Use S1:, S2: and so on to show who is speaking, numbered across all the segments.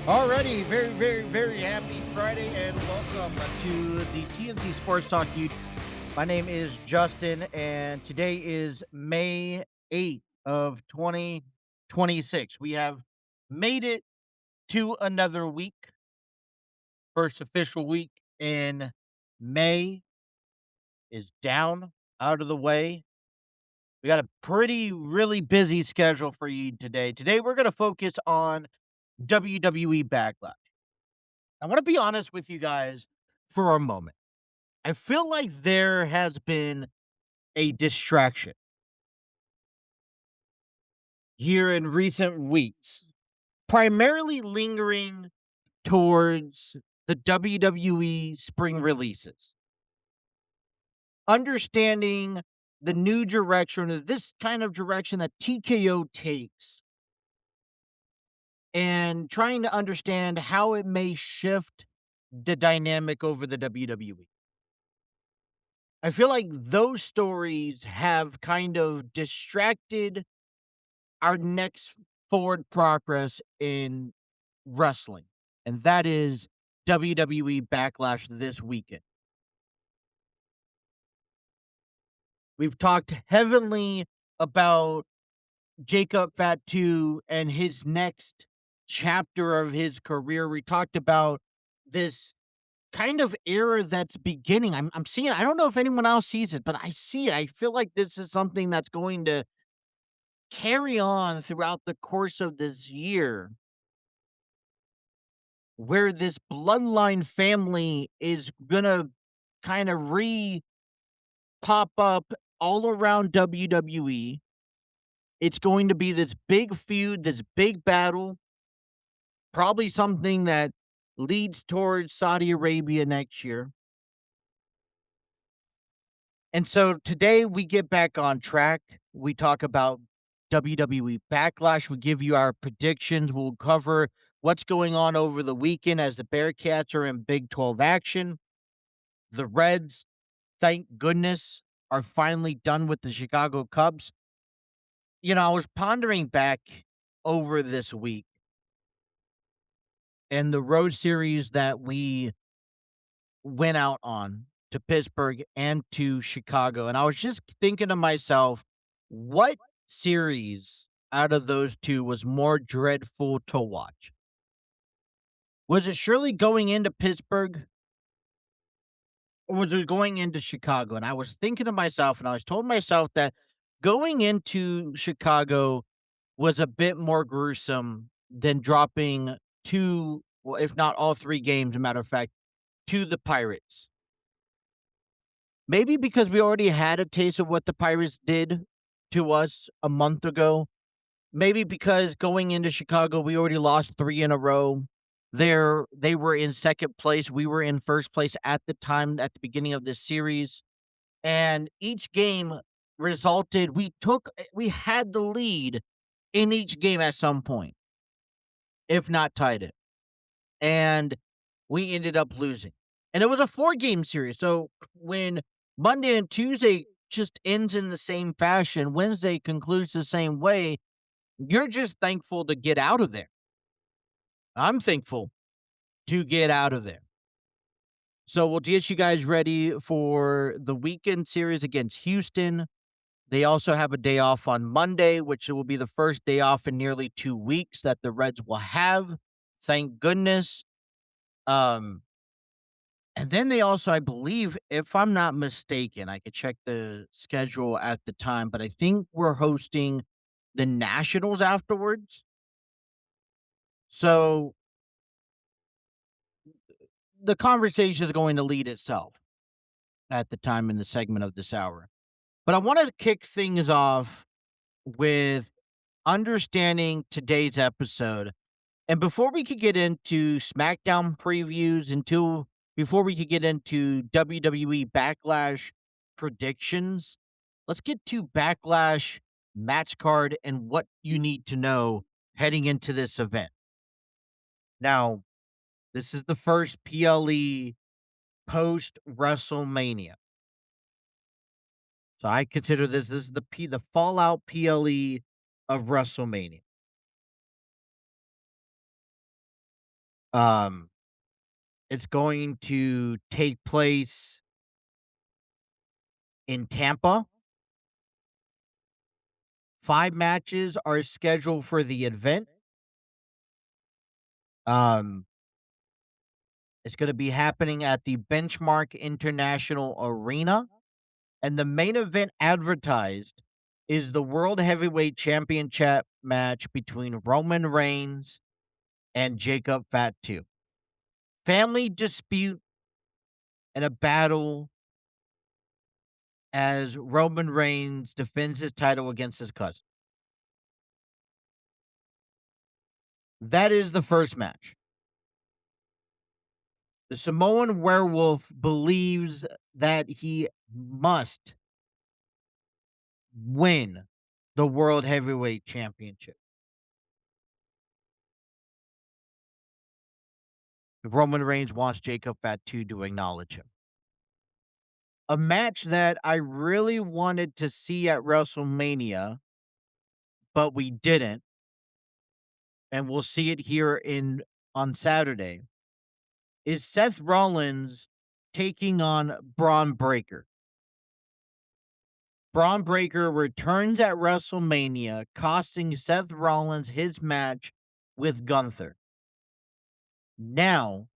S1: Alrighty, very happy Friday and welcome to the TNC Sports Talk. My name is Justin, and today is May 8th of 2026. We have made it to another week, first official week in May is down, out of the way. We got a really busy schedule for you today. Today, we're going to focus on WWE Backlash. I want to be honest with you guys for a moment. I feel like there has been a distraction here in recent weeks, primarily lingering towards the WWE spring releases. Understanding the new direction, this kind of direction that TKO takes, and trying to understand how it may shift the dynamic over the WWE. I feel like those stories have kind of distracted our next forward progress in wrestling, and that is WWE Backlash this weekend. We've talked heavily about Jacob Fatu and his next chapter of his career. We talked about this kind of era that's beginning. I'm seeing, I don't know if anyone else sees it, but I see it. I feel like this is something that's going to carry on throughout the course of this year, where this bloodline family is gonna kind of pop up all around WWE. It's going to be this big feud, this big battle, probably something that leads towards Saudi Arabia next year. And so today we get back on track. We talk about WWE Backlash. We give you our predictions. We'll cover what's going on over the weekend as the Bearcats are in Big 12 action. The Reds, thank goodness, are finally done with the Chicago Cubs. You know, I was pondering back over this week and the road series that we went out on to Pittsburgh and to Chicago. And I was just thinking to myself, what series out of those two was more dreadful to watch? Was it surely going into Pittsburgh or was it going into Chicago? And I was thinking to myself, and I was told myself that going into Chicago was a bit more gruesome than dropping two, well, if not all three games, a matter of fact, to the Pirates. Maybe because we already had a taste of what the Pirates did to us a month ago. Maybe because going into Chicago, we already lost three in a row. They were in second place. We were in first place at the time, at the beginning of this series. And each game resulted, we had the lead in each game at some point, if not tied it. And we ended up losing. And it was a 4-game series. So when Monday and Tuesday just ends in the same fashion, Wednesday concludes the same way, you're just thankful to get out of there. I'm thankful to get out of there. So we'll get you guys ready for the weekend series against Houston. They also have a day off on Monday, which will be the first day off in nearly 2 weeks that the Reds will have. Thank goodness. And then they also, I believe, if I'm not mistaken, I could check the schedule at the time, but I think we're hosting the Nationals afterwards. So the conversation is going to lead itself at the time in the segment of this hour. But I want to kick things off with understanding today's episode. And before we could get into SmackDown previews, before we could get into WWE Backlash predictions, let's get to Backlash match card and what you need to know heading into this event. Now, this is the first PLE post WrestleMania. So I consider this is the Fallout PLE of WrestleMania. Um, it's going to take place in Tampa. 5 matches are scheduled for the event. Um, it's going to be happening at the Benchmark International Arena. And the main event advertised is the World Heavyweight Championship match between Roman Reigns and Jacob Fatu. Family dispute and a battle as Roman Reigns defends his title against his cousin. That is the first match. The Samoan werewolf believes that he must win the World Heavyweight Championship. Roman Reigns wants Jacob Fatu to acknowledge him. A match that I really wanted to see at WrestleMania, but we didn't, and we'll see it here on Saturday, is Seth Rollins taking on Braun Breaker. Braun Breaker returns at WrestleMania, costing Seth Rollins his match with Gunther. Now,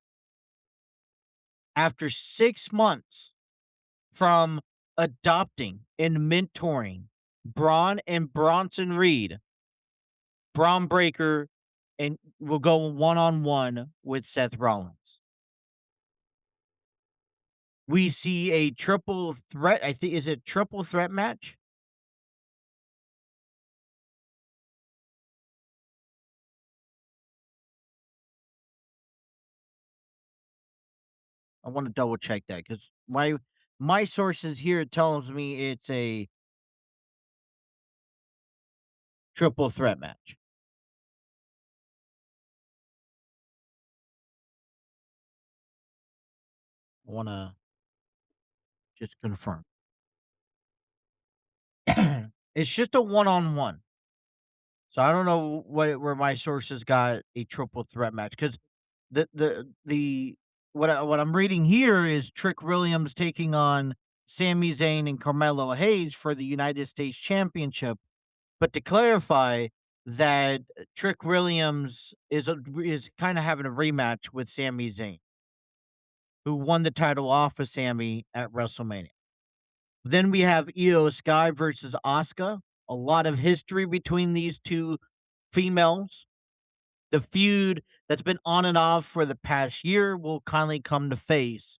S1: after 6 months from adopting and mentoring Braun and Bronson Reed, Braun Breaker and will go one-on-one with Seth Rollins. We see a triple threat. I think is it triple threat match? I want to double check that because my sources here tells me it's a triple threat match. I want to just confirm. It's just a one-on-one. So I don't know where my sources got a triple threat match because the what I'm reading here is Trick Williams taking on Sami Zayn and Carmelo Hayes for the United States Championship. But to clarify, that Trick Williams is kind of having a rematch with Sami Zayn, who won the title off of Sami at WrestleMania. Then we have Io Sky versus Asuka. A lot of history between these two females. The feud that's been on and off for the past year will kindly come to face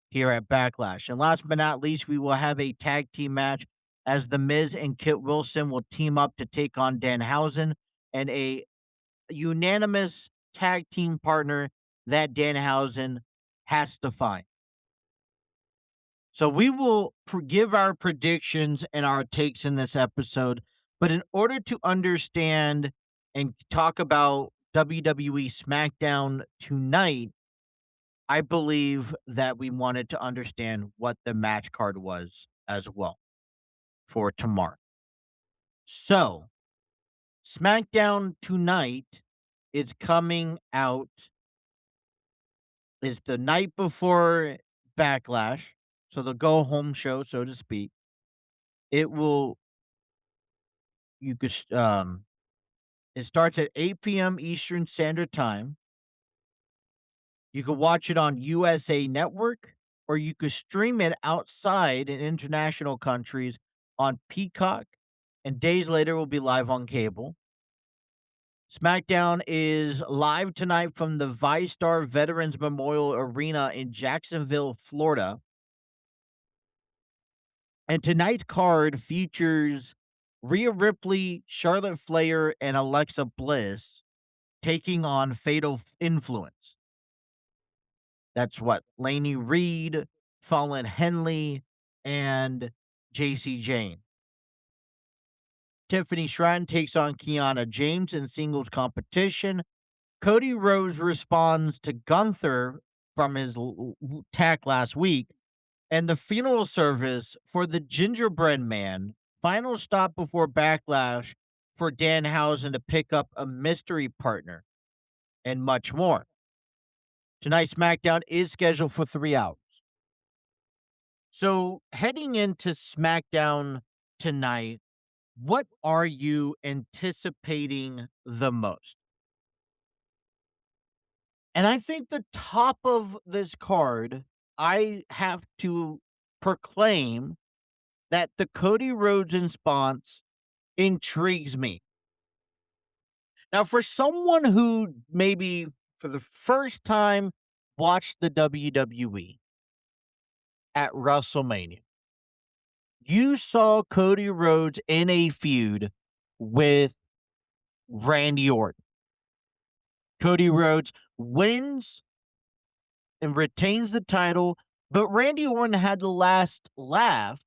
S1: here at Backlash. And last but not least, we will have a tag team match as The Miz and Kit Wilson will team up to take on Danhausen and a unanimous tag team partner that Danhausen has to find. So we will give our predictions and our takes in this episode. But in order to understand and talk about WWE SmackDown tonight, I believe that we wanted to understand what the match card was as well for tomorrow. So, SmackDown tonight is coming out. It's the night before Backlash. So, the go home show, so to speak. It will, you could, it starts at 8 p.m. Eastern Standard Time. You could watch it on USA Network, or you could stream it outside in international countries on Peacock, and days later will be live on cable. SmackDown is live tonight from the ViStar Veterans Memorial Arena in Jacksonville, Florida. And tonight's card features Rhea Ripley, Charlotte Flair, and Alexa Bliss taking on Fatal Influence. That's what Laney Reed, Fallon Henley, and JC Jane. Tiffany Stratton takes on Kiana James in singles competition. Cody Rhodes responds to Gunther from his attack last week. And the funeral service for the Gingerbread Man. Final stop before Backlash for Danhausen to pick up a mystery partner. And much more. Tonight's SmackDown is scheduled for 3 hours. So, heading into SmackDown tonight, what are you anticipating the most? And I think the top of this card, I have to proclaim that the Cody Rhodes response intrigues me. Now, for someone who maybe for the first time watched the WWE at WrestleMania, you saw Cody Rhodes in a feud with Randy Orton. Cody Rhodes wins and retains the title, but Randy Orton had the last laugh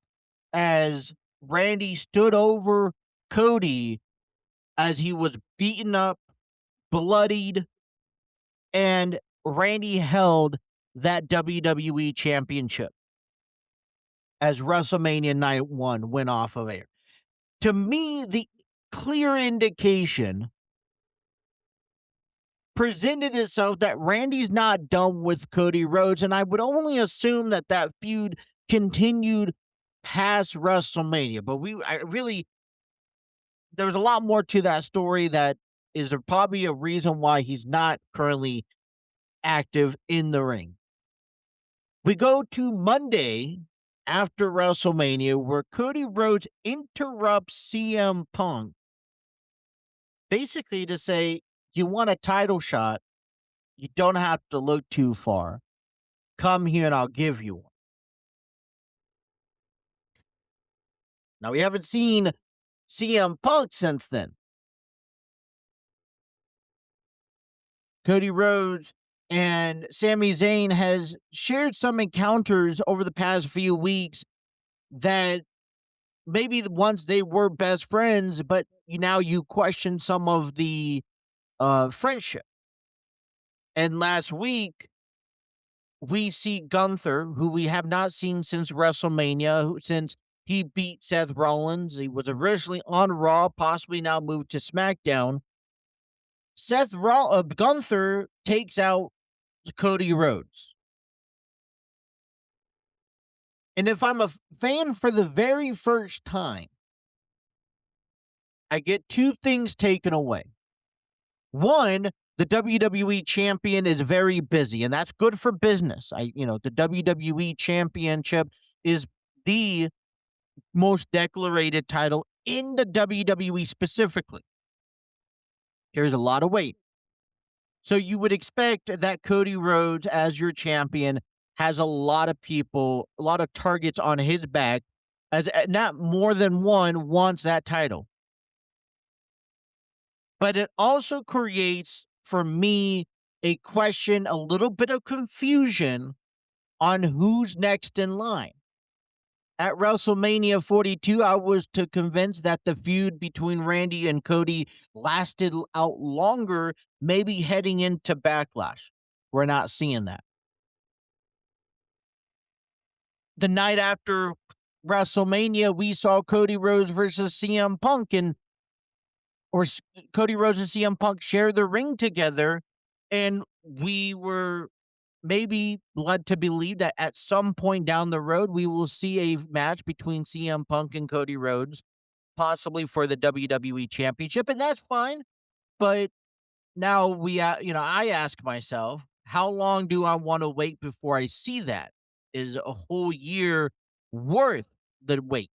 S1: as Randy stood over Cody as he was beaten up, bloodied, and Randy held that WWE championship as WrestleMania Night 1 went off of air. To me, the clear indication presented itself that Randy's not done with Cody Rhodes, and I would only assume that that feud continued past WrestleMania. But there was a lot more to that story that is probably a reason why he's not currently active in the ring. We go to Monday after WrestleMania, where Cody Rhodes interrupts CM Punk basically to say, you want a title shot, you don't have to look too far. Come here and I'll give you one. Now, we haven't seen CM Punk since then. Cody Rhodes and Sami Zayn has shared some encounters over the past few weeks that maybe once they were best friends, but now you question some of the friendship. And last week, we see Gunther, who we have not seen since WrestleMania, since he beat Seth Rollins. He was originally on Raw, possibly now moved to SmackDown. Gunther takes out Cody Rhodes. And if I'm a fan for the very first time, I get two things taken away. One, the WWE champion is very busy, and that's good for business. The WWE championship is the most decorated title in the WWE specifically. There's a lot of weight. So you would expect that Cody Rhodes, as your champion, has a lot of people, a lot of targets on his back, as not more than one wants that title. But it also creates, for me, a question, a little bit of confusion on who's next in line. At WrestleMania 42, I was convinced that the feud between Randy and Cody lasted out longer, maybe heading into Backlash. We're not seeing that. The night after WrestleMania, we saw Cody Rhodes versus CM Punk, Cody Rhodes and CM Punk share the ring together, and we were maybe led to believe that at some point down the road, we will see a match between CM Punk and Cody Rhodes, possibly for the WWE Championship, and that's fine. But now I ask myself, how long do I want to wait before I see that? Is a whole year worth the wait?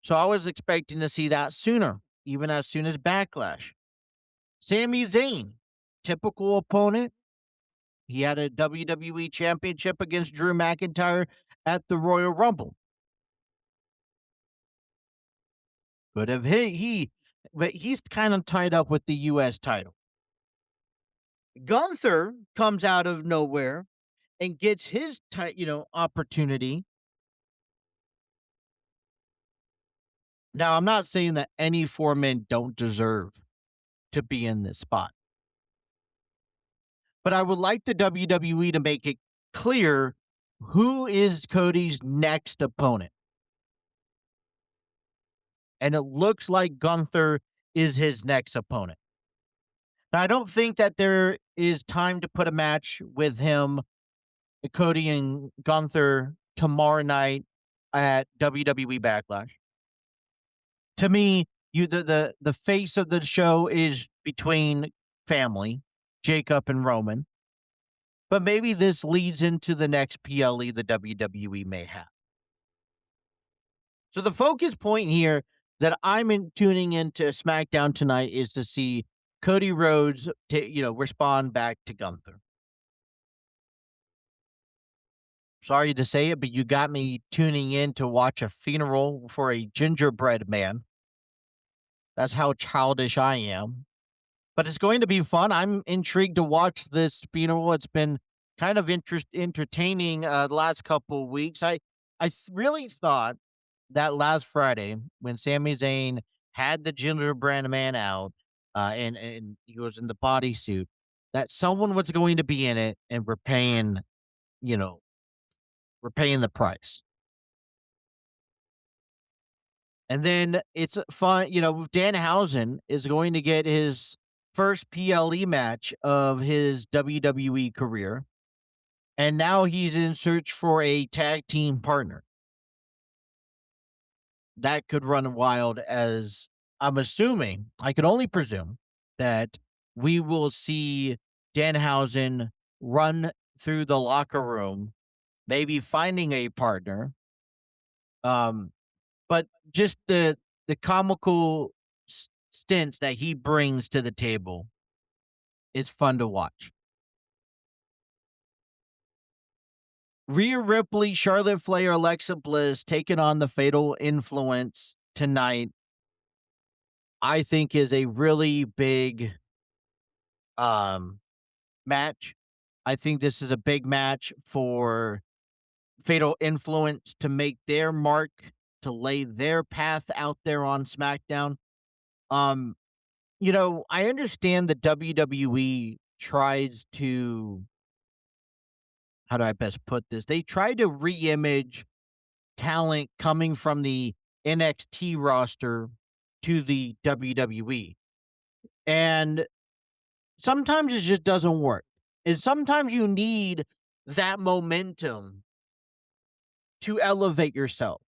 S1: So I was expecting to see that sooner, even as soon as Backlash. Sami Zayn, typical opponent. He had a WWE Championship against Drew McIntyre at the Royal Rumble. But he's kind of tied up with the U.S. title. Gunther comes out of nowhere and gets his opportunity. Now, I'm not saying that any four men don't deserve to be in this spot. But I would like the WWE to make it clear who is Cody's next opponent. And it looks like Gunther is his next opponent. Now, I don't think that there is time to put a match with him, Cody and Gunther tomorrow night at WWE Backlash. To me, the face of the show is between family, Jacob and Roman. But maybe this leads into the next PLE the WWE may have. So the focus point here that tuning into SmackDown tonight is to see Cody Rhodes respond back to Gunther. Sorry to say it, but you got me tuning in to watch a funeral for a gingerbread man. That's how childish I am. But it's going to be fun. I'm intrigued to watch this funeral. It's been kind of entertaining the last couple of weeks. Really thought that last Friday when Sami Zayn had the gingerbread man out and he was in the bodysuit, that someone was going to be in it and you know, we're paying the price. And then it's fun, Danhausen is going to get his first PLE match of his WWE career. And now he's in search for a tag team partner. That could run wild, as I'm assuming, I could only presume that we will see Danhausen run through the locker room, maybe finding a partner. But just the comical stints that he brings to the table is fun to watch. Rhea Ripley, Charlotte Flair, Alexa Bliss taking on the Fatal Influence tonight, I think is a really big match. I think this is a big match for Fatal Influence to make their mark, to lay their path out there on SmackDown. I understand the WWE tries to, how do I best put this? They try to re-image talent coming from the NXT roster to the WWE. And sometimes it just doesn't work. And sometimes you need that momentum to elevate yourself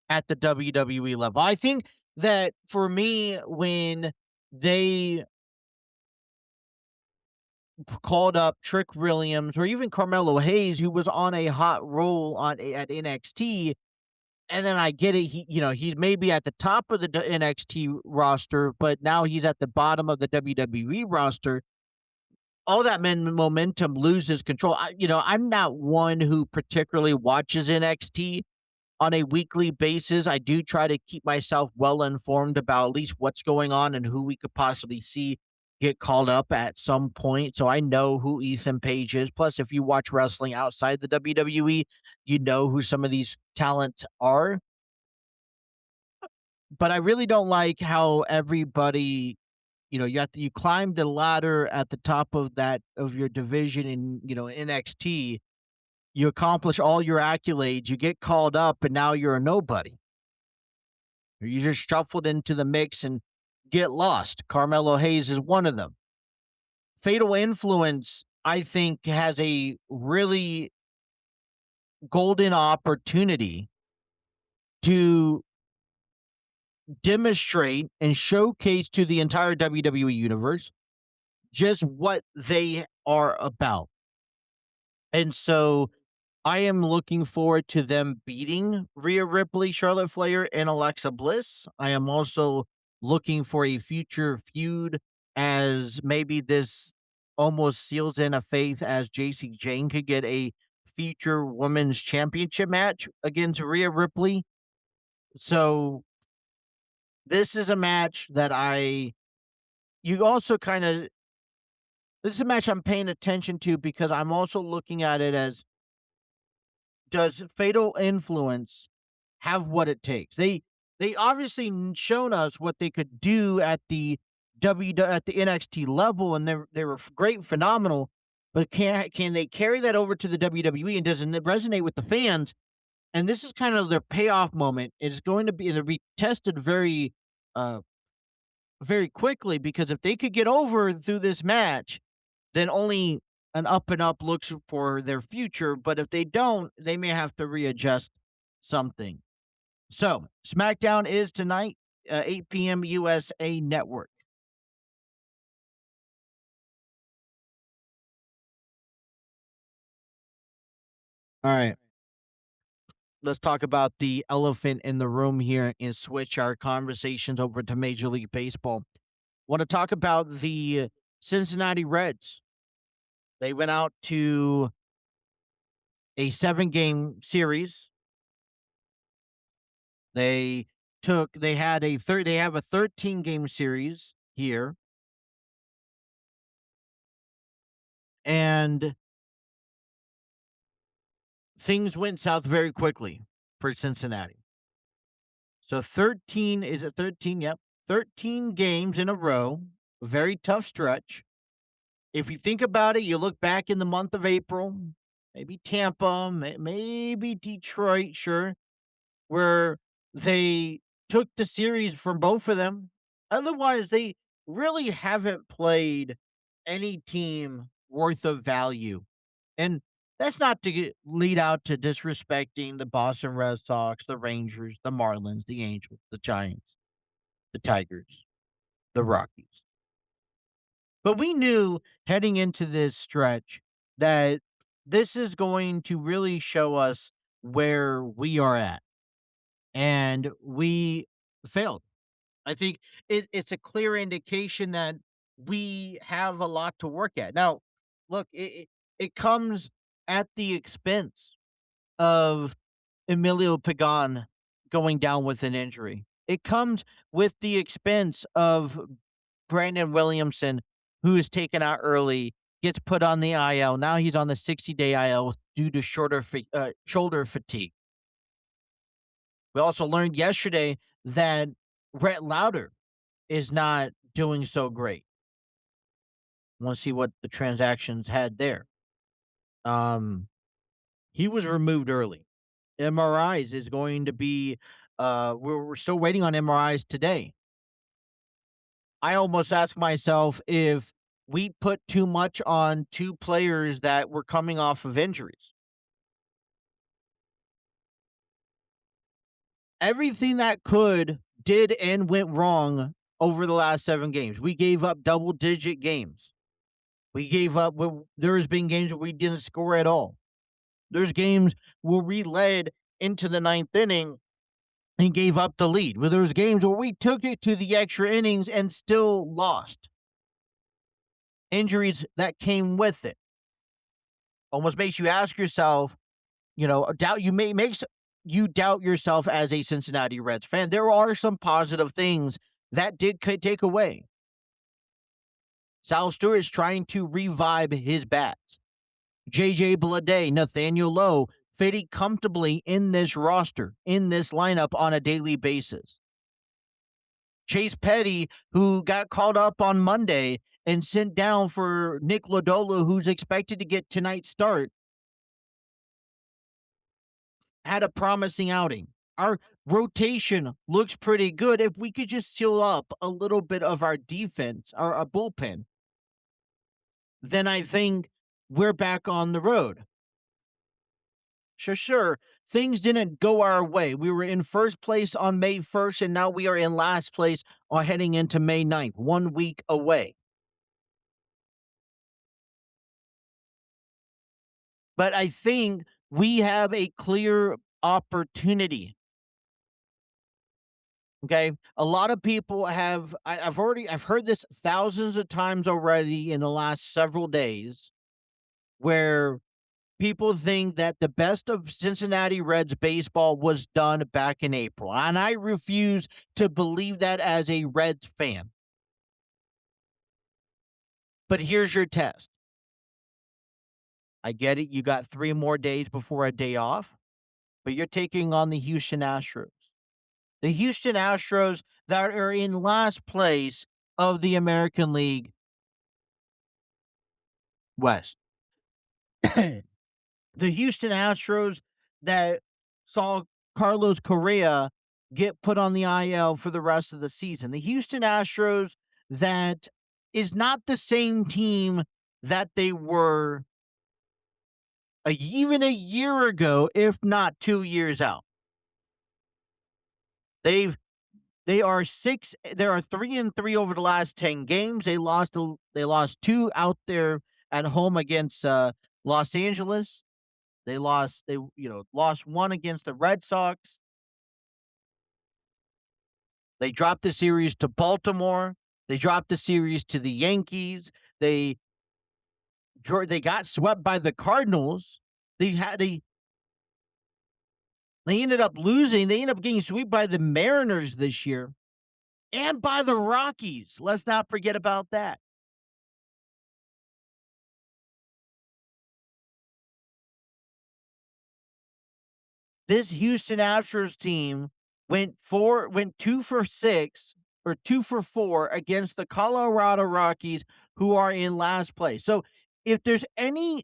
S1: at the WWE level. I think that for me, when they called up Trick Williams or even Carmelo Hayes, who was on a hot roll at NXT, and then I get it. He's maybe at the top of the NXT roster, but now he's at the bottom of the WWE roster. All that momentum loses control. I'm not one who particularly watches NXT on a weekly basis. I do try to keep myself well informed about at least what's going on and who we could possibly see get called up at some point. So I know who Ethan Page is. Plus, if you watch wrestling outside the WWE, you know who some of these talents are. But I really don't like how everybody, you climb the ladder at the top of your division in, NXT. You accomplish all your accolades, you get called up, and now you're a nobody. You just shuffled into the mix and get lost. Carmelo Hayes is one of them. Fatal Influence, I think, has a really golden opportunity to demonstrate and showcase to the entire WWE universe just what they are about. And so I am looking forward to them beating Rhea Ripley, Charlotte Flair, and Alexa Bliss. I am also looking for a future feud, as maybe this almost seals in a faith as JC Jane could get a future women's championship match against Rhea Ripley. So this is a match that you also kind of, this is a match I'm paying attention to because I'm also looking at it as, does Fatal Influence have what it takes? They obviously shown us what they could do at the NXT level, and they were great, phenomenal. But can they carry that over to the WWE, and does it resonate with the fans? And this is kind of their payoff moment. It's going to be, they'll be tested very very quickly, because if they could get over through this match, then only an up and up looks for their future. But if they don't, they may have to readjust something. So, SmackDown is tonight, 8 p.m. USA Network. All right. Let's talk about the elephant in the room here and switch our conversations over to Major League Baseball. Want to talk about the Cincinnati Reds. They went out to a 7-game series. They had they have a 13-game series here. And things went south very quickly for Cincinnati. So 13, is it 13? Yep. 13 games in a row. A very tough stretch. If you think about it, you look back in the month of April, maybe Tampa, maybe Detroit, sure, where they took the series from both of them. Otherwise, they really haven't played any team worth of value. And that's not to lead out to disrespecting the Boston Red Sox, the Rangers, the Marlins, the Angels, the Giants, the Tigers, the Rockies. But we knew heading into this stretch that this is going to really show us where we are at. And we failed. I think it's a clear indication that we have a lot to work at. Now, look, it comes at the expense of Emilio Pagan going down with an injury. It comes with the expense of Brandon Williamson, who is taken out early, gets put on the IL. Now he's on the 60-day IL due to shoulder fatigue. We also learned yesterday that Brett Lauder is not doing so great. Want to see what the transactions had there. He was removed early. MRIs is going to be. We're still waiting on MRIs today. I almost ask myself if we put too much on two players that were coming off of injuries. Everything that did and went wrong over the last 7 games. We gave up double-digit games. We gave up. There's been games where we didn't score at all. There's games where we led into the 9th inning and gave up the lead. Where there's games where we took it to the extra innings and still lost. Injuries that came with it almost makes you ask yourself, makes you doubt yourself as a Cincinnati Reds fan. There are some positive things that could take away. Sal Stewart is trying to revive his bats. JJ Bleday, Nathaniel Lowe fitting comfortably in this roster, in this lineup on a daily basis. Chase Petty, who got called up on Monday and sent down for Nick Lodolo, who's expected to get tonight's start, had a promising outing. Our rotation looks pretty good. If we could just seal up a little bit of our defense, our bullpen, then I think we're back on the road. Sure, things didn't go our way. We were in first place on May 1st, and now we are in last place heading into May 9th, 1 week away. But I think we have a clear opportunity. Okay. A lot of people I've heard this thousands of times already in the last several days, where people think that the best of Cincinnati Reds baseball was done back in April. And I refuse to believe that as a Reds fan. But here's your test. I get it. You got 3 more days before a day off, but you're taking on the Houston Astros. The Houston Astros that are in last place of the American League West. The Houston Astros that saw Carlos Correa get put on the IL for the rest of the season. The Houston Astros, that is not the same team that they were even a year ago, if not 2 years out. They are 3-3 over the last 10 games. They lost 2 out there at home against Los Angeles. They lost 1 against the Red Sox. They dropped the series to Baltimore. They dropped the series to the Yankees. They got swept by the Cardinals. They ended up losing. They ended up getting swept by the Mariners this year and by the Rockies. Let's not forget about that. This Houston Astros team went 2 for 6 or 2 for 4 against the Colorado Rockies, who are in last place. So if there's any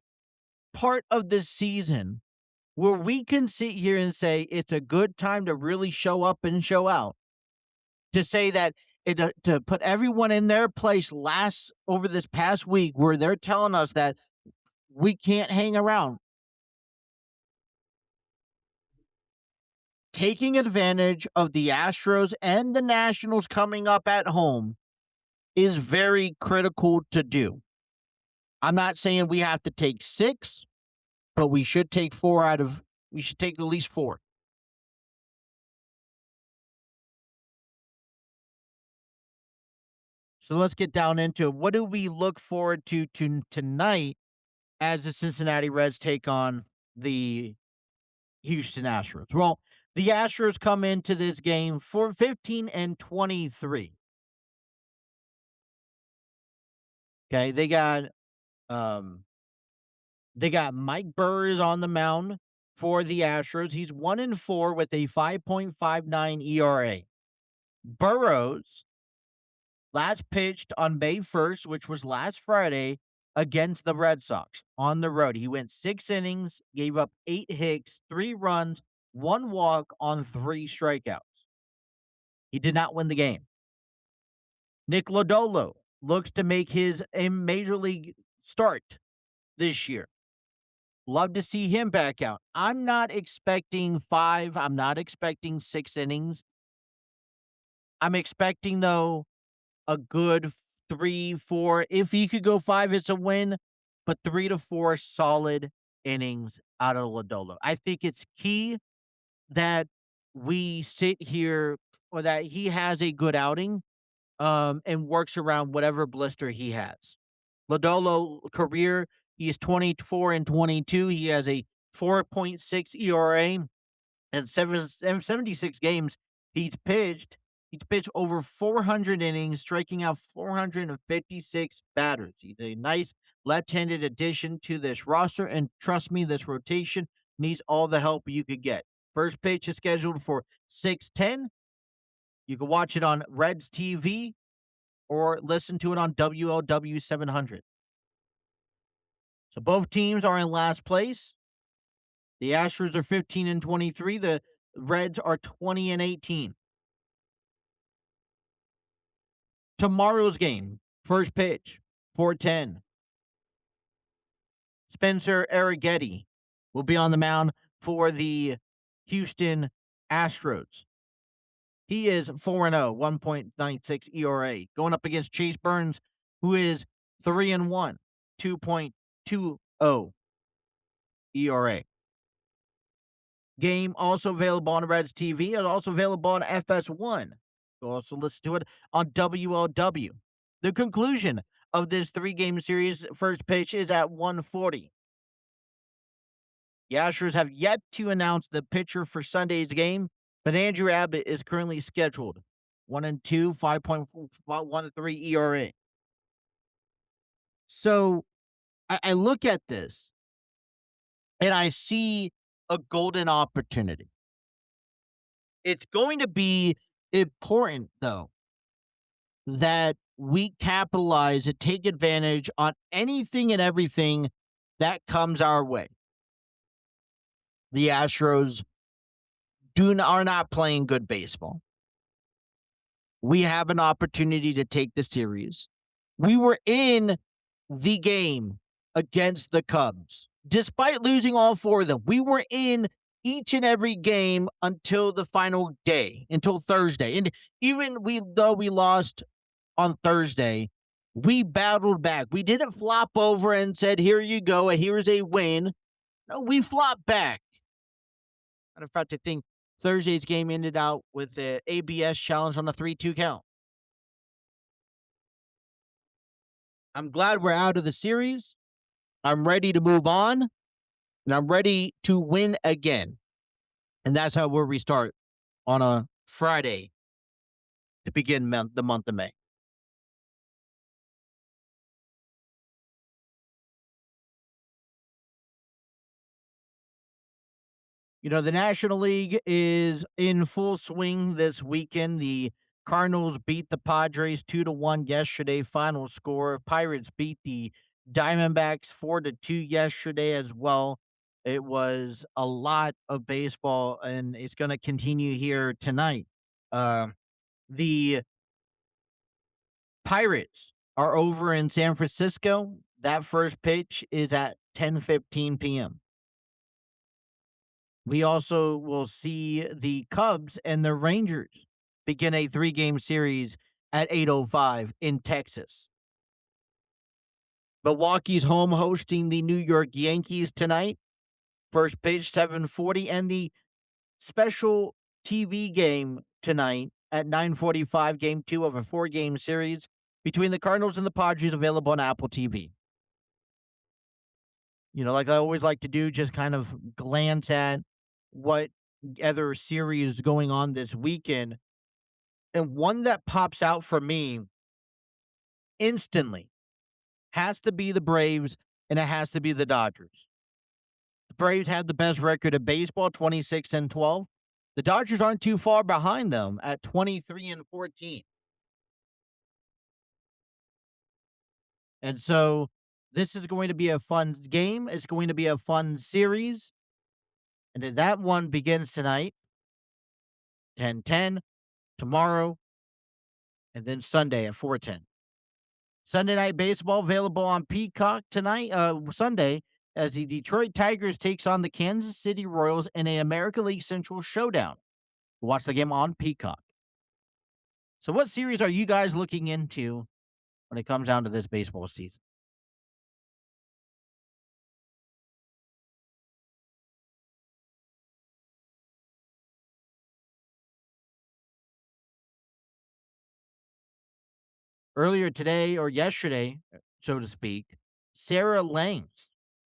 S1: part of this season where we can sit here and say it's a good time to really show up and show out, to say that to put everyone in their place over this past week where they're telling us that we can't hang around. Taking advantage of the Astros and the Nationals coming up at home is very critical to do. I'm not saying we have to take 6, but we should take at least 4. So let's get down into what do we look forward to tonight as the Cincinnati Reds take on the Houston Astros. Well, the Astros come into this game for 15-23. Okay, they got Mike Burrs on the mound for the Astros. He's 1-4 with a 5.59 ERA. Burrows last pitched on May 1st, which was last Friday, against the Red Sox on the road. He went 6 innings, gave up 8 hits, 3 runs, 1 walk on 3 strikeouts. He did not win the game. Nick Lodolo looks to make his major league start this year. Love to see him back out. I'm not expecting 5. I'm not expecting 6 innings. I'm expecting, though, a good 3, 4. If he could go 5, it's a win. But 3 to 4 solid innings out of Lodolo. I think it's key that we sit here or that he has a good outing and works around whatever blister he has. Lodolo career, he is 24-22. He has a 4.6 ERA and 76 games he's pitched. He's pitched over 400 innings, striking out 456 batters. He's a nice left-handed addition to this roster, and trust me, this rotation needs all the help you could get. First pitch is scheduled for 6:10. You can watch it on Reds TV or listen to it on WLW 700. So both teams are in last place. The Astros are 15-23. The Reds are 20-18. Tomorrow's game, first pitch, 4:10. Spencer Arrighetti will be on the mound for the Houston Astros. He is 4-0, 1.96 ERA, going up against Chase Burns, who is 3-1, 2.20 ERA. Game also available on Reds TV and also available on FS1. You'll also listen to it on WLW. The conclusion of this 3-game series, first pitch, is at 1:40. The Astros have yet to announce the pitcher for Sunday's game, but Andrew Abbott is currently scheduled. 1-2, 5.13 ERA. So I look at this and I see a golden opportunity. It's going to be important, though, that we capitalize and take advantage on anything and everything that comes our way. The Astros are not playing good baseball. We have an opportunity to take the series. We were in the game against the Cubs. Despite losing all four of them, we were in each and every game until the final day, until Thursday. And even though we lost on Thursday, we battled back. We didn't flop over and said, here you go, here's a win. No, we flopped back. Matter of fact, I think Thursday's game ended out with the ABS challenge on a 3-2 count. I'm glad we're out of the series. I'm ready to move on, and I'm ready to win again. And that's how we'll restart on a Friday to begin the month of May. You know, the National League is in full swing this weekend. The Cardinals beat the Padres 2-1 yesterday. Final score. Pirates beat the Diamondbacks 4-2 yesterday as well. It was a lot of baseball, and it's going to continue here tonight. The Pirates are over in San Francisco. That first pitch is at 10:15 p.m. We also will see the Cubs and the Rangers begin a 3-game series at 8:05 in Texas. Milwaukee's home hosting the New York Yankees tonight. First pitch 7:40, and the special TV game tonight at 9:45, game 2 of a 4-game series between the Cardinals and the Padres, available on Apple TV. You know, like I always like to do, just kind of glance at what other series going on this weekend. And one that pops out for me instantly has to be the Braves, and it has to be the Dodgers. The Braves have the best record of baseball, 26-12. The Dodgers aren't too far behind them at 23-14. And so this is going to be a fun game. It's going to be a fun series. And that one begins tonight, 10:10, tomorrow, and then Sunday at 4:10. Sunday Night Baseball available on Peacock tonight, Sunday, as the Detroit Tigers takes on the Kansas City Royals in an American League Central showdown. Watch the game on Peacock. So what series are you guys looking into when it comes down to this baseball season? Earlier today, or yesterday, so to speak, Sarah Langs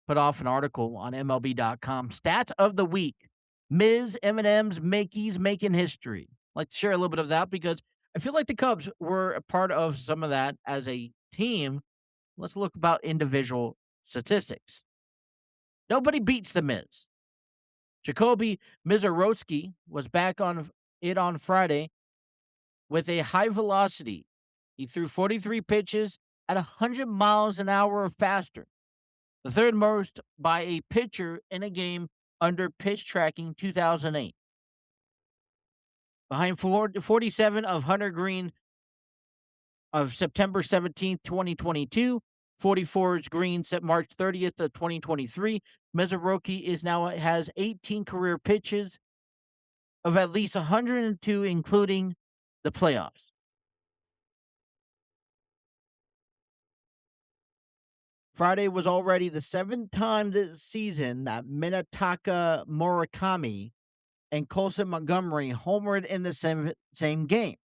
S1: put off an article on MLB.com. Stats of the week. Ms. M&M's Makey's making history. I'd like to share a little bit of that because I feel like the Cubs were a part of some of that as a team. Let's look about individual statistics. Nobody beats the Miz. Jacoby Mizorowski was back on it on Friday with a high velocity. He threw 43 pitches at 100 miles an hour or faster, the third most by a pitcher in a game under pitch tracking 2008. Behind 47 of Hunter Green of September 17th, 2022, 44 is Green set March 30th of 2023. Mizorowski has 18 career pitches of at least 102, including the playoffs. Friday was already the 7th time this season that Minataka Murakami and Colson Montgomery homered in the same game.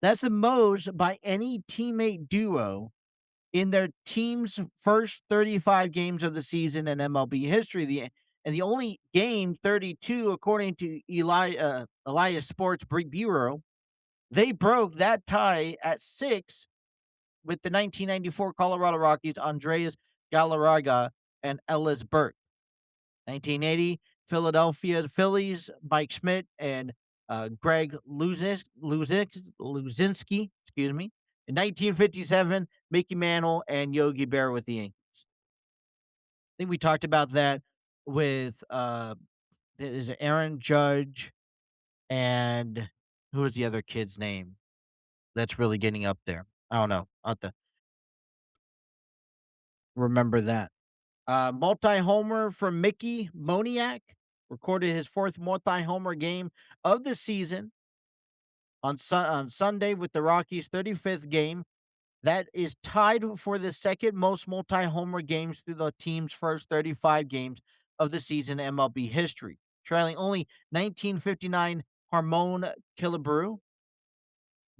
S1: That's the most by any teammate duo in their team's first 35 games of the season in MLB history. And the only game, 32, according to Elias Sports Bureau, they broke that tie at 6 with the 1994 Colorado Rockies, Andreas Galarraga and Ellis Burke. 1980, Philadelphia Phillies, Mike Schmidt and Greg Luzinski, excuse me. In 1957, Mickey Mantle and Yogi Berra with the Yankees. I think we talked about that with is it Aaron Judge And who was the other kid's name that's really getting up there? I don't know. I'll have to remember that. Multi-homer from Mickey Moniak recorded his fourth multi-homer game of the season on Sunday with the Rockies' 35th game. That is tied for the second most multi-homer games through the team's first 35 games of the season in MLB history, trailing only 1959 Harmon Killebrew.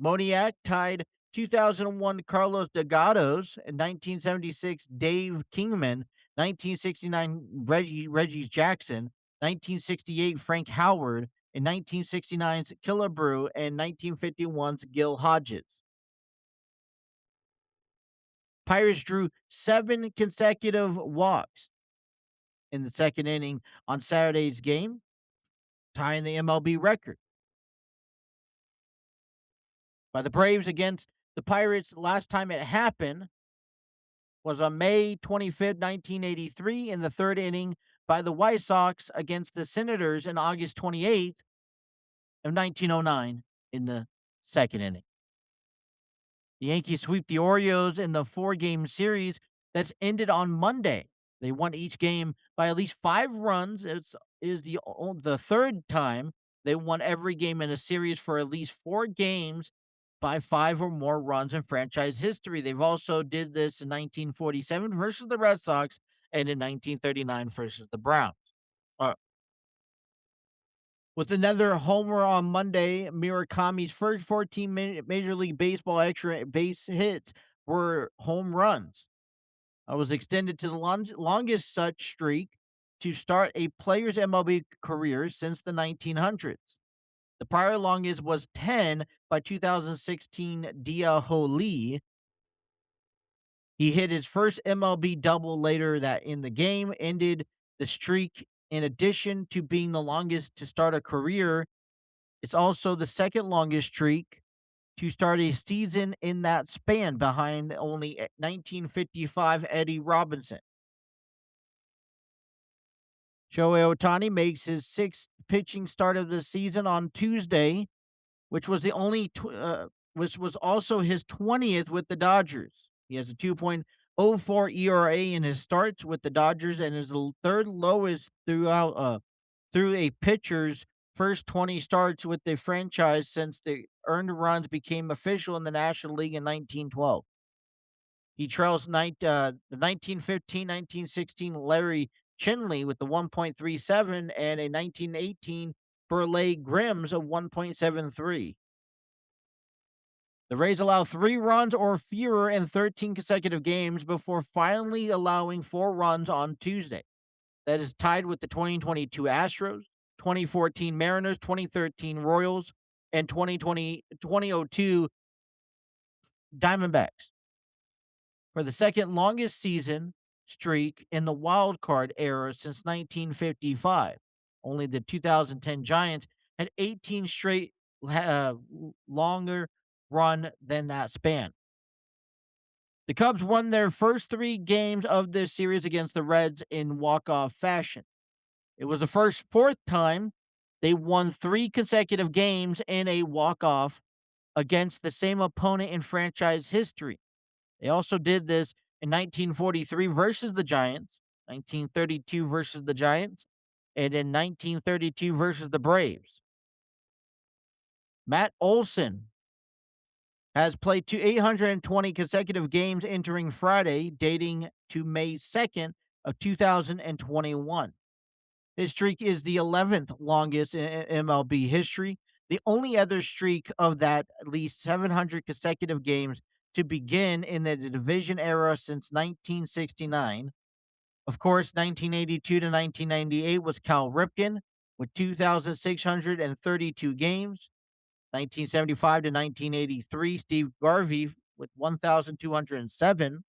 S1: Moniak tied 2001 Carlos Delgado's and 1976 Dave Kingman, 1969 Reggie Jackson, 1968 Frank Howard, and 1969's Killebrew, and 1951's Gil Hodges. Pirates drew 7 consecutive walks in the second inning on Saturday's game, tying the MLB record. By the Braves against the Pirates, last time it happened was on May 25th, 1983, in the third inning by the White Sox against the Senators on August 28th of 1909 in the second inning. The Yankees sweep the Orioles in the 4-game series that's ended on Monday. They won each game by at least 5 runs. It is the third time they won every game in a series for at least 4 games by 5 or more runs in franchise history. They've also did this in 1947 versus the Red Sox and in 1939 versus the Browns. Uh, with another homer on Monday, Murakami's first 14 Major League Baseball extra base hits were home runs. It was extended to the longest such streak to start a player's MLB career since the 1900s. The prior longest was 10 by 2016 Dia-Ho Lee. He hit his first MLB double later that in the game, ended the streak. In addition to being the longest to start a career, it's also the second longest streak to start a season in that span, behind only 1955 Eddie Robinson. Shohei Ohtani makes his 6th pitching start of the season on Tuesday, which was which was also his 20th with the Dodgers. He has a 2.04 ERA in his starts with the Dodgers and is the third lowest through a pitcher's first 20 starts with the franchise since the earned runs became official in the National League in 1912. He trails the 1915-1916 Larry Chinley with the 1.37 and a 1918 Burleigh Grims of 1.73. The Rays allow 3 runs or fewer in 13 consecutive games before finally allowing 4 runs on Tuesday. That is tied with the 2022 Astros, 2014 Mariners, 2013 Royals, and 2002 Diamondbacks. For the second longest season streak in the wild card era since 1955. Only the 2010 Giants had 18 straight longer run than that span. The Cubs won their first 3 games of this series against the Reds in walk-off fashion. It was the fourth time they won 3 consecutive games in a walk-off against the same opponent in franchise history. They also did this in 1943 versus the Giants, 1932 versus the Giants, and in 1932 versus the Braves. Matt Olson has played to 820 consecutive games entering Friday, dating to May 2nd of 2021. His streak is the 11th longest in MLB history. The only other streak of that at least 700 consecutive games to begin in the division era since 1969. Of course, 1982 to 1998 was Cal Ripken with 2,632 games. 1975 to 1983, Steve Garvey with 1,207.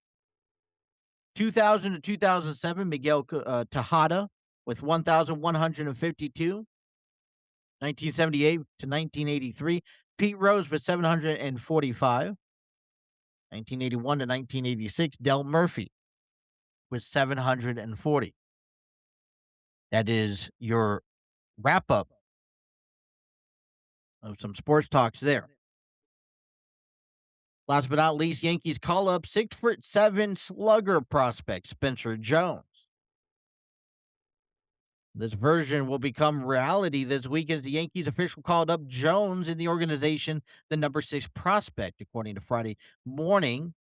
S1: 2000 to 2007, Miguel Tejada with 1,152. 1978 to 1983, Pete Rose with 745. 1981 to 1986, Del Murphy with 740. That is your wrap-up of some sports talks there. Last but not least, Yankees call up 6'7" slugger prospect Spencer Jones. This version will become reality this week as the Yankees official called up Jones in the organization, the number 6 prospect, according to Friday morning,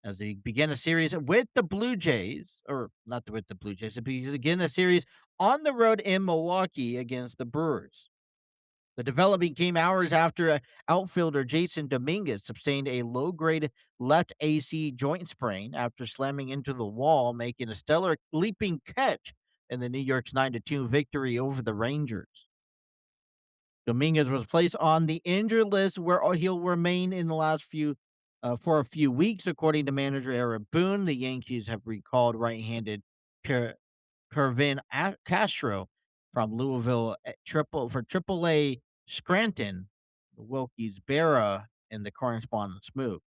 S1: as they begin a series with the Blue Jays, or not with the Blue Jays, they begin a series on the road in Milwaukee against the Brewers. The development came hours after outfielder Jason Dominguez sustained a low-grade left AC joint sprain after slamming into the wall, making a stellar leaping catch in the New York's 9-2 victory over the Rangers. Dominguez was placed on the injured list where he'll remain in the last few for a few weeks, according to manager Eric Boone. The Yankees have recalled right-handed Kervin Castro from Louisville Triple A Scranton, the Wilkes Barre, and the correspondence move.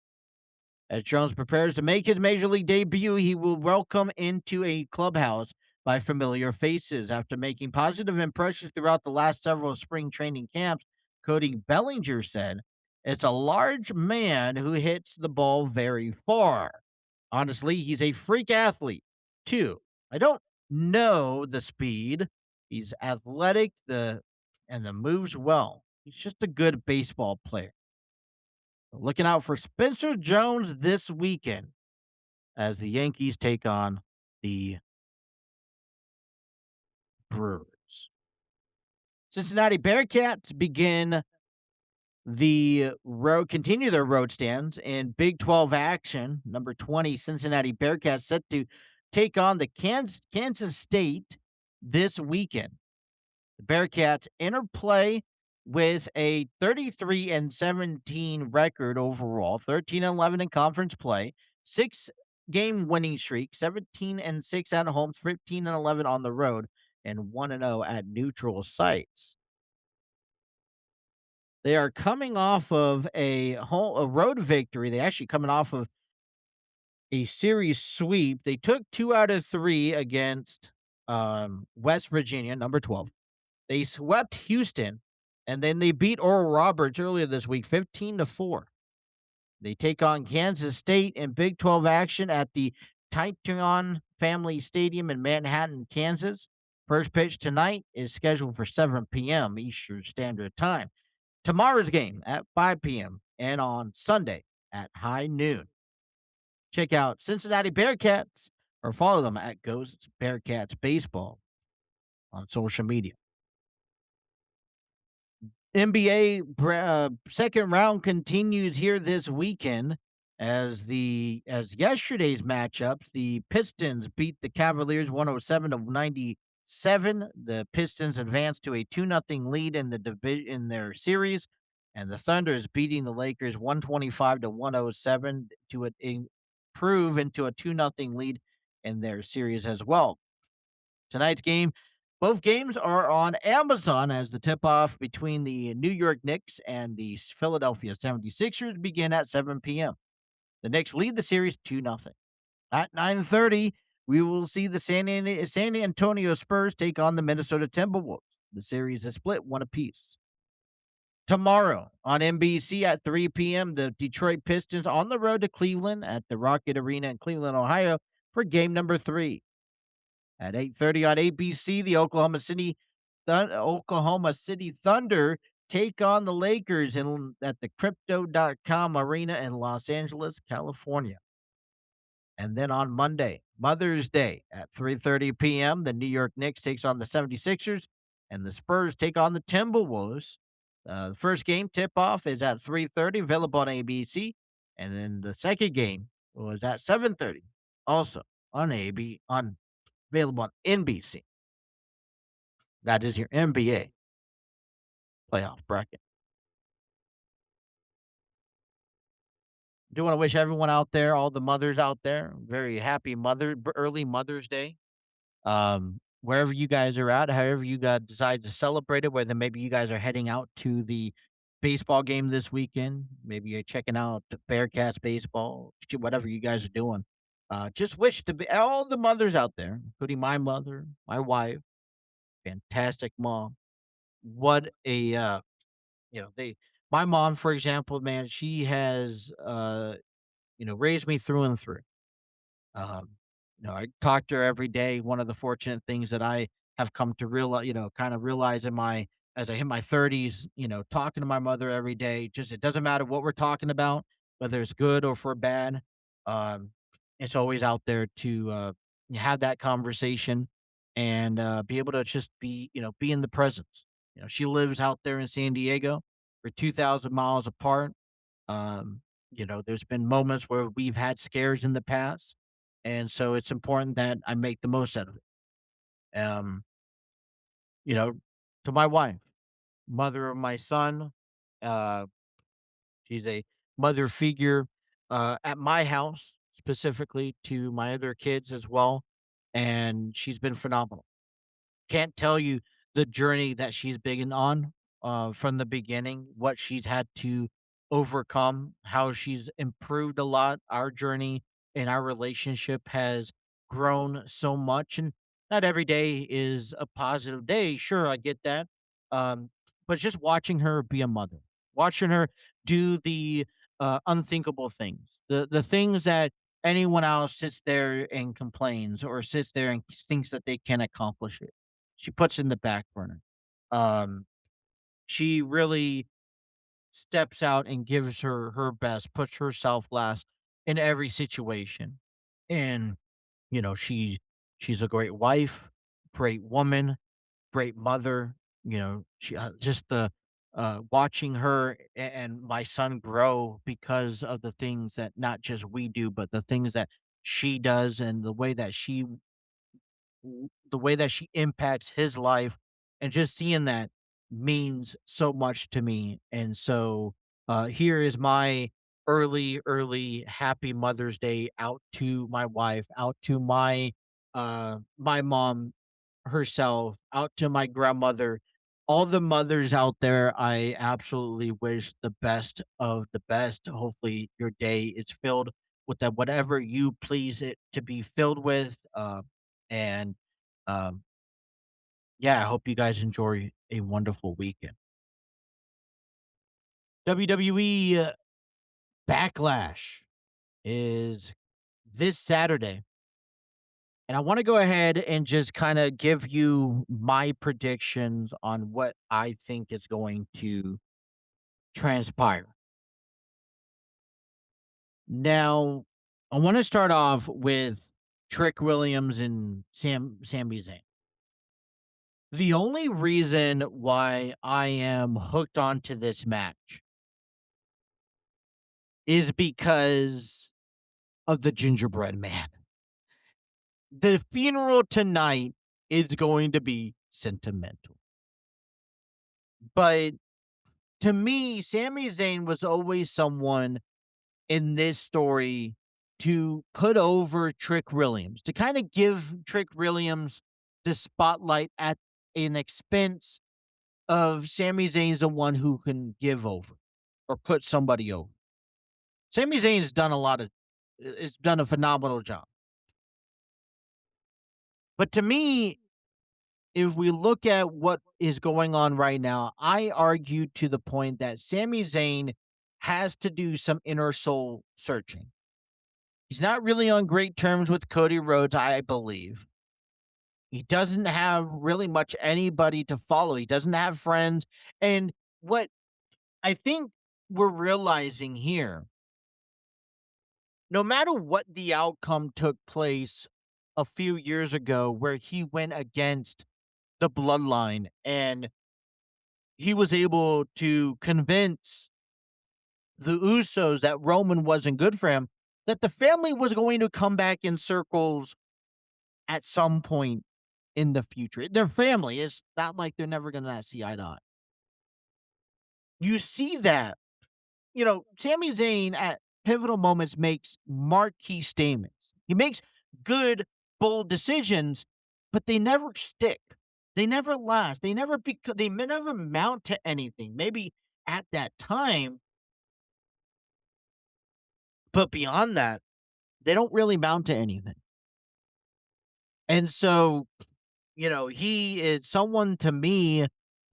S1: As Jones prepares to make his major league debut, he will welcome into a clubhouse by familiar faces. After making positive impressions throughout the last several spring training camps, Cody Bellinger said, "It's a large man who hits the ball very far. Honestly, he's a freak athlete, too. I don't know the speed. He's athletic, and the moves well. He's just a good baseball player." Looking out for Spencer Jones this weekend as the Yankees take on the Brewers. Cincinnati Bearcats continue their road stands in Big 12 action. Number 20 Cincinnati Bearcats set to take on the Kansas State this weekend. The Bearcats enter play with a 33-17 record overall, 13-11 in conference play, 6-game winning streak, 17-6 at home, 15-11 on the road, and 1-0 at neutral sites. They are coming off of a road victory. They actually coming off of a series sweep. They took 2 out of 3 against West Virginia, number 12. They swept Houston, and then they beat Oral Roberts earlier this week, 15-4. They take on Kansas State in Big 12 action at the Titan Family Stadium in Manhattan, Kansas. First pitch tonight is scheduled for 7 p.m. Eastern Standard Time. Tomorrow's game at 5 p.m. and on Sunday at high noon. Check out Cincinnati Bearcats or follow them at Ghosts Bearcats Baseball on social media. NBA second round continues here this weekend as yesterday's matchups, the Pistons beat the Cavaliers 107-97. The Pistons advanced to a 2-0 lead in in their series, and the Thunder is beating the Lakers 125-107 to improve into a 2-0 lead in their series as well. Tonight's game, both games are on Amazon as the tip-off between the New York Knicks and the Philadelphia 76ers begin at 7 p.m. The Knicks lead the series 2-0. At 9:30, we will see the San Antonio Spurs take on the Minnesota Timberwolves. The series is split 1 apiece. Tomorrow on NBC at 3 p.m., the Detroit Pistons on the road to Cleveland at the Rocket Arena in Cleveland, Ohio for game number 3. At 8:30 on ABC, the Oklahoma City Thunder take on the Lakers at the Crypto.com Arena in Los Angeles, California. And then on Monday, Mother's Day, at 3:30 p.m., the New York Knicks takes on the 76ers, and the Spurs take on the Timberwolves. The first game tip-off is at 3:30, available on ABC, and then the second game was at 7:30, also on available on NBC. That is your NBA playoff bracket. Do want to wish everyone out there, all the mothers out there, very happy early Mother's Day. Wherever you guys are at, however you guys decide to celebrate it, whether maybe you guys are heading out to the baseball game this weekend, maybe you're checking out Bearcats baseball, whatever you guys are doing. Just wish to be all the mothers out there, including my mother, my wife, fantastic mom. What a they my mom, for example, man, she has raised me through and through. Um, I talk to her every day. One of the fortunate things that I have come to realize, kind of realize in my as I hit my 30s, talking to my mother every day, just it doesn't matter what we're talking about, whether it's good or for bad. Um, it's always out there to have that conversation and be able to just be in the presence. She lives out there in San Diego. We're 2,000 miles apart. um, there's been moments where we've had scares in the past, and so it's important that I make the most out of it. You know, to my wife, mother of my son, uh, she's a mother figure at my house, specifically to my other kids as well, and she's been phenomenal. Can't tell you the journey that she's been on, from the beginning, what she's had to overcome, how she's improved a lot. Our journey and our relationship has grown so much, and not every day is a positive day. Sure, I get that. Um, but just watching her be a mother, watching her do the unthinkable things, the things that anyone else sits there and complains or sits there and thinks that they can accomplish it, she puts in the back burner. Um, she really steps out and gives her best, puts herself last in every situation. And, she's a great wife, great woman, great mother. She just the watching her and my son grow because of the things that not just we do, but the things that she does and the way that she impacts his life, and just seeing that means so much to me. And so here is my early happy Mother's Day out to my wife, out to my mom herself, out to my grandmother, all the mothers out there. I absolutely wish the best of the best. Hopefully your day is filled with that whatever you please it to be filled with. And um, yeah, I hope you guys enjoy a wonderful weekend. WWE Backlash is this Saturday. And I want to go ahead and just kind of give you my predictions on what I think is going to transpire. Now, I want to start off with Trick Williams and Sami Zayn. The only reason why I am hooked onto this match is because of the gingerbread man. The funeral tonight is going to be sentimental. But to me, Sami Zayn was always someone in this story to put over Trick Williams, to kind of give Trick Williams the spotlight at an expense of Sami Zayn's the one who can give over or put somebody over. Sami Zayn's done it's done a phenomenal job. But to me, if we look at what is going on right now, I argue to the point that Sami Zayn has to do some inner soul searching. He's not really on great terms with Cody Rhodes, I believe. He doesn't have really much anybody to follow. He doesn't have friends. And what I think we're realizing here, no matter what the outcome took place a few years ago where he went against the bloodline and he was able to convince the Usos that Roman wasn't good for him, that the family was going to come back in circles at some point in the future. Their family. It's not like they're never going to see eye to eye. You see that, Sami Zayn at pivotal moments makes marquee statements. He makes good, bold decisions, but they never stick. They never last. They never mount to anything. Maybe at that time, but beyond that, they don't really mount to anything. And so, he is someone to me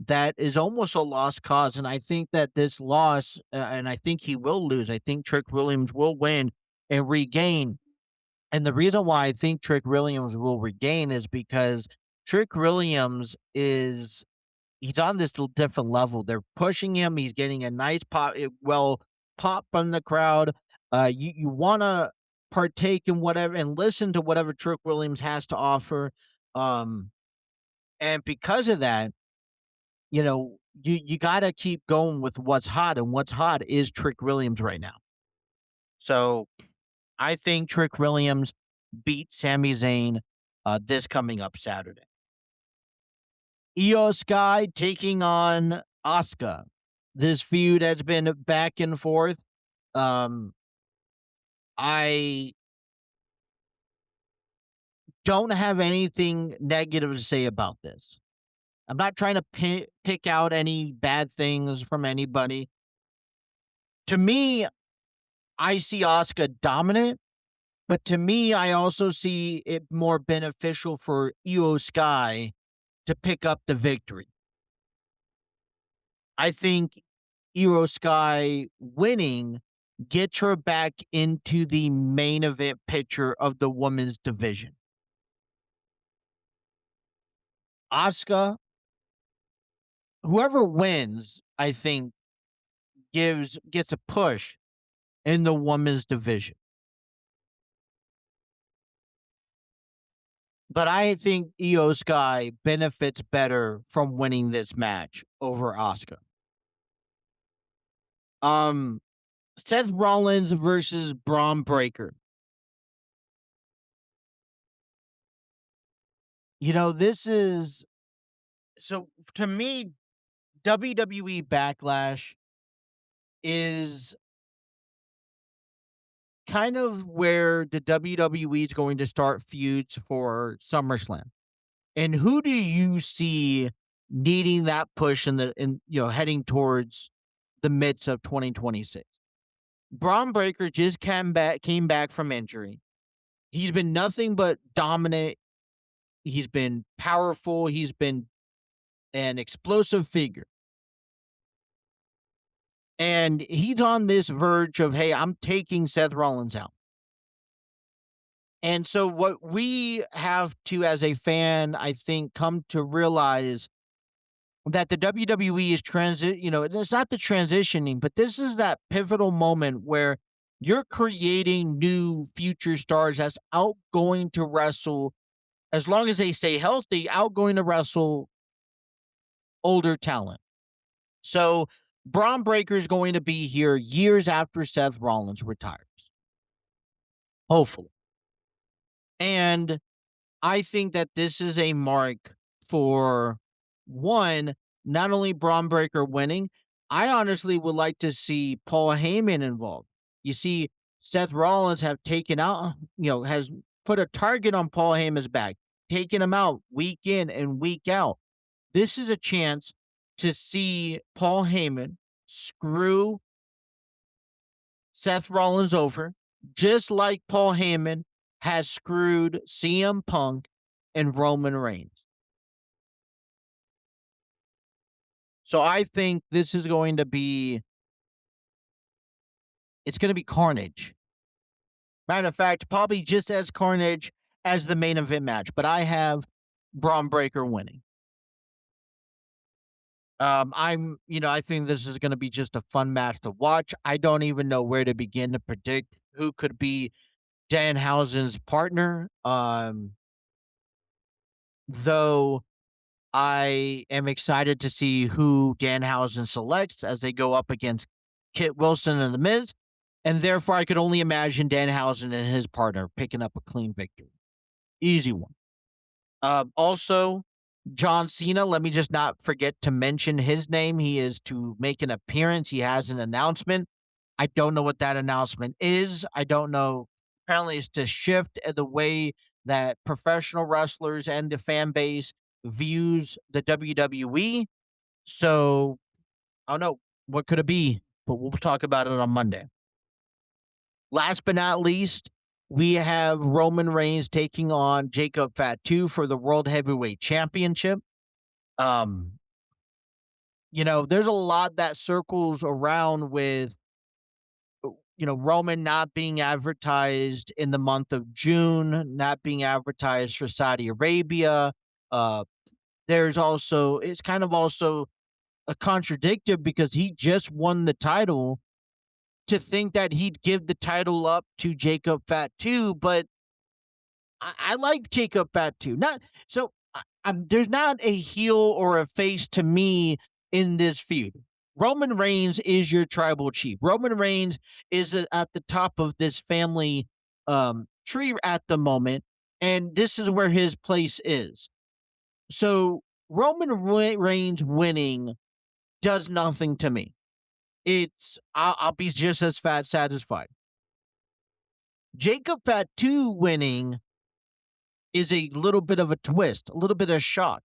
S1: that is almost a lost cause. And I think that this loss, and I think he will lose. I think Trick Williams will win and regain. And the reason why I think Trick Williams will regain is because Trick Williams is he's on this different level. They're pushing him. He's getting a nice pop from the crowd. You want to partake in whatever and listen to whatever Trick Williams has to offer. Um, and because of that, you got to keep going with what's hot, and what's hot is Trick Williams right now. So I think Trick Williams beat Sami Zayn this coming up Saturday. Io Sky taking on Asuka. This feud has been back and forth. Um, I don't have anything negative to say about this. I'm not trying to pick out any bad things from anybody. To me, I see Asuka dominant, but to me, I also see it more beneficial for Io Sky to pick up the victory. I think Io Sky winning gets her back into the main event picture of the women's division. Asuka, whoever wins, I think gets a push in the women's division. But I think Io Sky benefits better from winning this match over Asuka. Seth Rollins versus Braun Breaker. This is so to me, WWE Backlash is kind of where the WWE is going to start feuds for SummerSlam. And who do you see needing that push heading towards the midst of 2026? Braun Breaker just came back from injury. He's been nothing but dominant. He's been powerful. He's been an explosive figure. And he's on this verge of, hey, I'm taking Seth Rollins out. And so what we have to, as a fan, I think, come to realize that the WWE is it's not the transitioning, but this is that pivotal moment where you're creating new future stars that's outgoing to wrestle, as long as they stay healthy, outgoing to wrestle older talent. So Braun Breaker is going to be here years after Seth Rollins retires. Hopefully. And I think that this is a mark for one, not only Braun Breaker winning, I honestly would like to see Paul Heyman involved. You see, Seth Rollins has put a target on Paul Heyman's back, taking him out week in and week out. This is a chance to see Paul Heyman screw Seth Rollins over, just like Paul Heyman has screwed CM Punk and Roman Reigns. So I think this is going to be carnage. Matter of fact, probably just as carnage as the main event match, but I have Braun Breaker winning. I think this is going to be just a fun match to watch. I don't even know where to begin to predict who could be Danhausen's partner. Though I am excited to see who Danhausen selects as they go up against Kit Wilson and The Miz. And therefore, I could only imagine Danhausen and his partner picking up a clean victory. Easy one. Also, John Cena, let me just not forget to mention his name. He is to make an appearance. He has an announcement. I don't know what that announcement is. I don't know. Apparently, it's to shift the way that professional wrestlers and the fan base views the WWE. So, I don't know. What could it be? But we'll talk about it on Monday. Last but not least, we have Roman Reigns taking on Jacob Fatu for the World Heavyweight Championship. There's a lot that circles around with, Roman not being advertised in the month of June, not being advertised for Saudi Arabia. Uh, it's kind of also a contradictive because he just won the title, to think that he'd give the title up to Jacob Fatu, but I like Jacob Fatu. Not so there's not a heel or a face to me in this feud. Roman Reigns is your tribal chief. Roman Reigns is at the top of this family tree at the moment, and this is where his place is. So Roman Reigns winning does nothing to me. I'll be just as satisfied. Jacob Fatu winning is a little bit of a twist, a little bit of shock.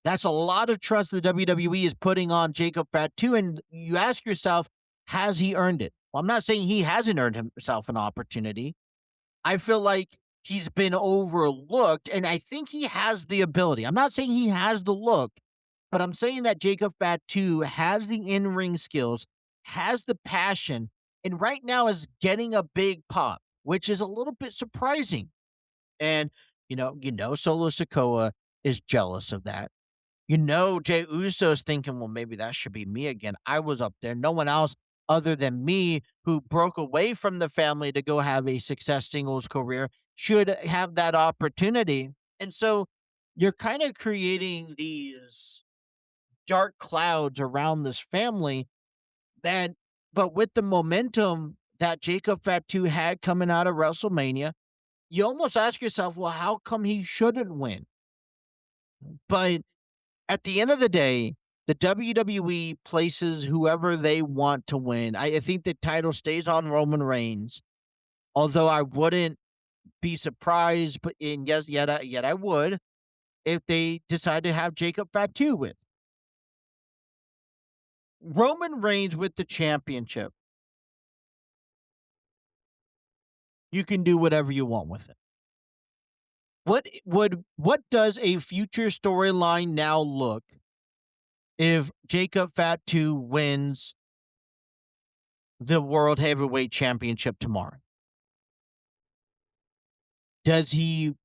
S1: That's a lot of trust the WWE is putting on Jacob Fatu, and you ask yourself, has he earned it? Well, I'm not saying he hasn't earned himself an opportunity. I feel like he's been overlooked, and I think he has the ability. I'm not saying he has the look, but I'm saying that Jacob Fatu has the in-ring skills, has the passion, and right now is getting a big pop, which is a little bit surprising. And Solo Sikoa is jealous of that. Jey Uso's thinking, well, maybe that should be me again. I was up there. No one else other than me, who broke away from the family to go have a success singles career, should have that opportunity. And so you're kind of creating these dark clouds around this family but with the momentum that Jacob Fatu had coming out of WrestleMania, you almost ask yourself, well, how come he shouldn't win? But at the end of the day, the WWE places whoever they want to win. I think the title stays on Roman Reigns, although I wouldn't be surprised, but yet I would, if they decide to have Jacob Fatu win. Roman Reigns with the championship. You can do whatever you want with it. What does a future storyline now look if Jacob Fatu wins the World Heavyweight Championship tomorrow? Does he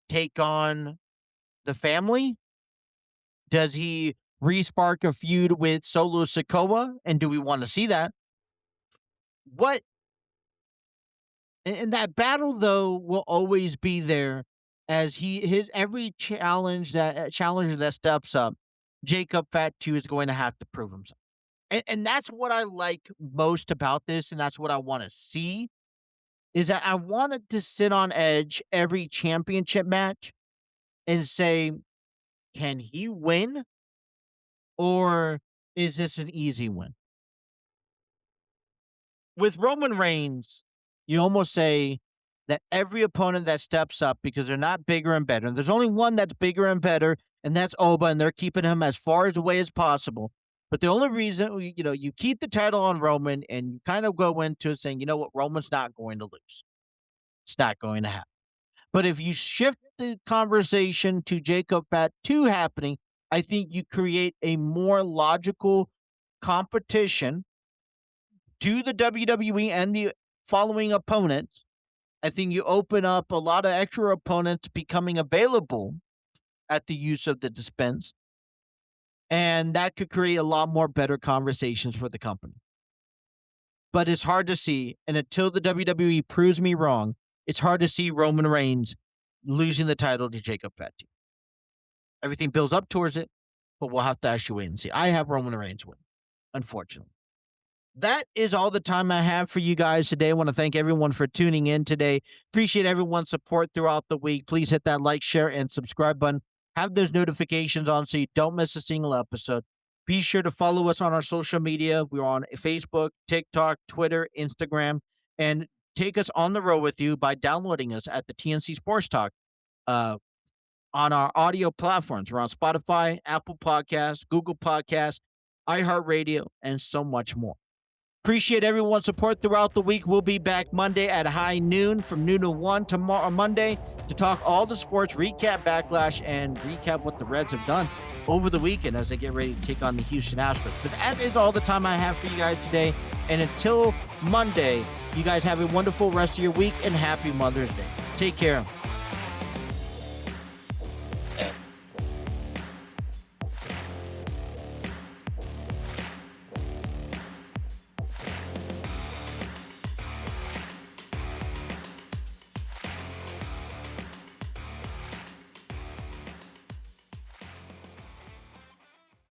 S1: take on the family? Does he re-spark a feud with Solo Sikoa? And do we want to see that? And that battle, though, will always be there, as his every challenger that steps up, Jacob Fatu is going to have to prove himself. And that's what I like most about this, and that's what I want to see, is that I wanted to sit on edge every championship match and say, can he win? Or is this an easy win? With Roman Reigns, you almost say that every opponent that steps up, because they're not bigger and better, and there's only one that's bigger and better, and that's Oba, and they're keeping him as far away as possible. But the only reason, you keep the title on Roman, and you kind of go into it saying, you know what, Roman's not going to lose. It's not going to happen. But if you shift the conversation to Jacob Fatu happening, I think you create a more logical competition to the WWE and the following opponents. I think you open up a lot of extra opponents becoming available at the use of the dispense. And that could create a lot more better conversations for the company. But it's hard to see. And until the WWE proves me wrong, it's hard to see Roman Reigns losing the title to Jacob Fatu. Everything builds up towards it, but we'll have to actually wait and see. I have Roman Reigns win, unfortunately. That is all the time I have for you guys today. I want to thank everyone for tuning in today. Appreciate everyone's support throughout the week. Please hit that like, share, and subscribe button. Have those notifications on so you don't miss a single episode. Be sure to follow us on our social media. We're on Facebook, TikTok, Twitter, Instagram, and take us on the road with you by downloading us at the TNC Sports Talk on our audio platforms. We're on Spotify, Apple Podcasts, Google Podcasts, iHeartRadio, and so much more. Appreciate everyone's support throughout the week. We'll be back Monday at high noon, from noon to 1 tomorrow, Monday. to talk all the sports, recap Backlash, and recap what the Reds have done over the weekend as they get ready to take on the Houston Astros. But that is all the time I have for you guys today. And until Monday, you guys have a wonderful rest of your week and happy Mother's Day. Take care.